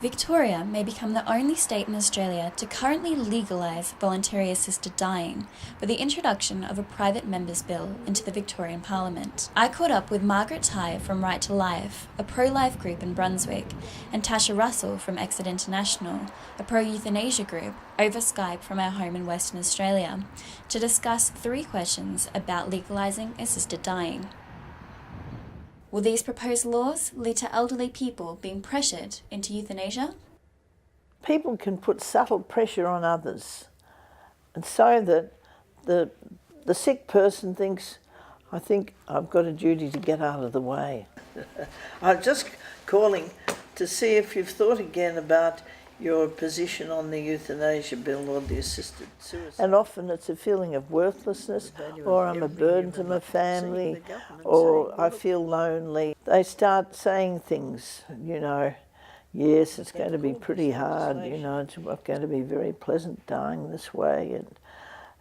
Victoria may become the only state in Australia to currently legalise voluntary assisted dying with the introduction of a private member's bill into the Victorian Parliament. I caught up with Margaret Teigh from Right to Life, a pro-life group in Brunswick, and Tasha Russell from Exit International, a pro-euthanasia group, over Skype from our home in Western Australia, to discuss 3 questions about legalising assisted dying. Will these proposed laws lead to elderly people being pressured into euthanasia? People can put subtle pressure on others, and so that the sick person thinks, I think I've got a duty to get out of the way. I'm just calling to see if you've thought again about your position on the euthanasia bill or the assisted suicide. And often it's a feeling of worthlessness, or I'm a burden to my family, or I feel lonely. They start saying things, yes, it's going to be pretty hard, it's not going to be very pleasant dying this way.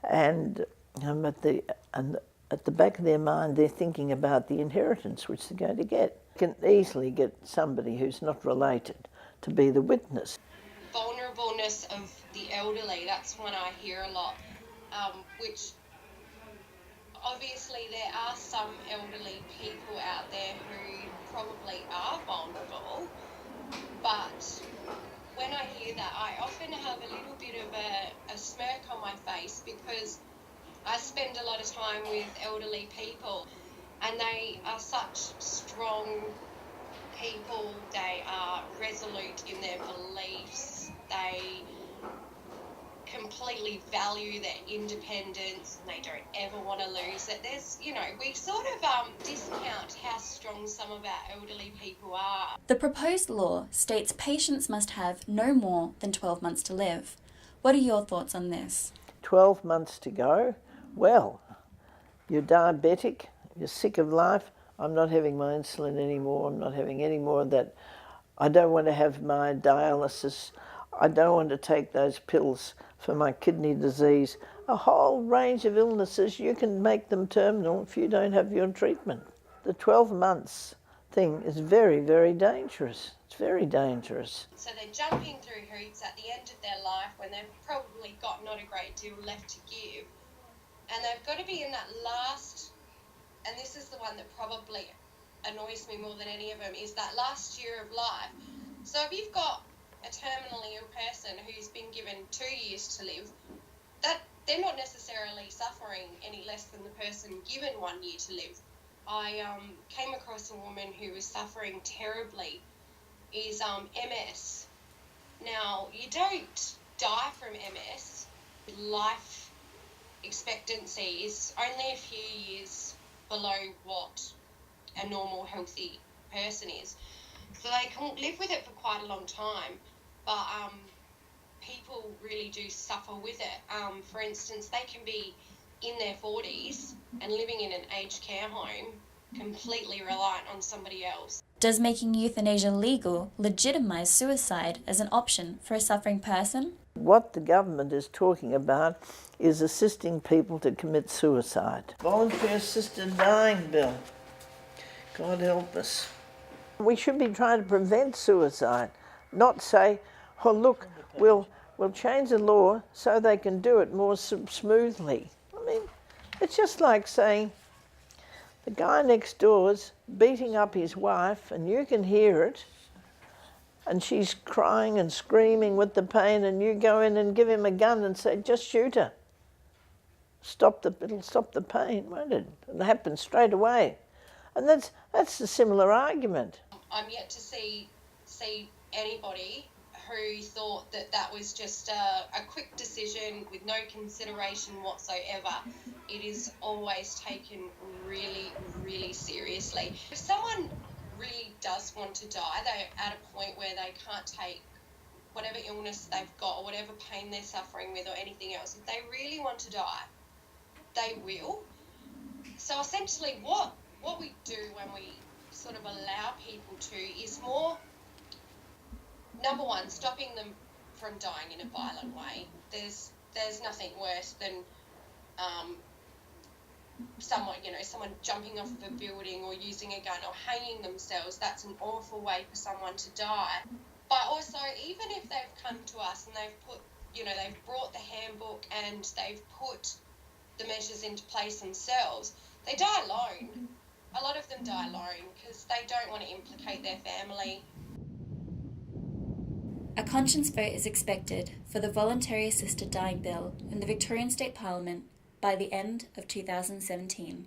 And at the back of their mind, they're thinking about the inheritance which they're going to get. You can easily get somebody who's not related to be the witness. Vulnerableness of the elderly, that's one I hear a lot, which obviously there are some elderly people out there who probably are vulnerable, but when I hear that, I often have a little bit of a smirk on my face, because I spend a lot of time with elderly people and they are such strong people. They are resolute in their beliefs. They completely value their independence and they don't ever want to lose it. There's, we sort of discount how strong some of our elderly people are. The proposed law states patients must have no more than 12 months to live. What are your thoughts on this? 12 months to go? Well, you're diabetic, you're sick of life. I'm not having my insulin anymore. I'm not having any more of that. I don't want to have my dialysis. I don't want to take those pills for my kidney disease. A whole range of illnesses, you can make them terminal if you don't have your treatment. The 12 months thing is very, very dangerous. It's very dangerous. So they're jumping through hoops at the end of their life when they've probably got not a great deal left to give. And they've got to be in that last, and this is the one that probably annoys me more than any of them, is that last year of life. So if you've got a terminally ill person who's been given 2 years to live, that they're not necessarily suffering any less than the person given 1 year to live. I came across a woman who was suffering terribly, is MS. Now, you don't die from MS. Life expectancy is only a few years below what a normal healthy person is, so they can live with it for quite a long time, but people really do suffer with it. For instance, they can be in their 40s and living in an aged care home, completely reliant on somebody else. Does making euthanasia legal legitimise suicide as an option for a suffering person? What the government is talking about is assisting people to commit suicide. Voluntary assisted dying bill. God help us. We should be trying to prevent suicide, not say, oh look, we'll change the law so they can do it more smoothly. I mean, it's just like saying the guy next door's beating up his wife and you can hear it, and she's crying and screaming with the pain, and you go in and give him a gun and say, just shoot her. It'll stop the pain, won't it? It'll happen straight away. And that's a similar argument. I'm yet to see anybody who thought that was just a quick decision with no consideration whatsoever. It is always taken really, really seriously. If someone really does want to die, they're at a point where they can't take whatever illness they've got or whatever pain they're suffering with or anything else, if they really want to die, they will. So essentially what we do when we sort of allow people to is more, number one, stopping them from dying in a violent way. There's nothing worse than someone jumping off of a building or using a gun or hanging themselves. That's an awful way for someone to die. But also, even if they've come to us and they've put, they've brought the handbook and they've put the measures into place themselves, they die alone. A lot of them die alone because they don't want to implicate their family. A conscience vote is expected for the Voluntary Assisted Dying Bill in the Victorian State Parliament by the end of 2017.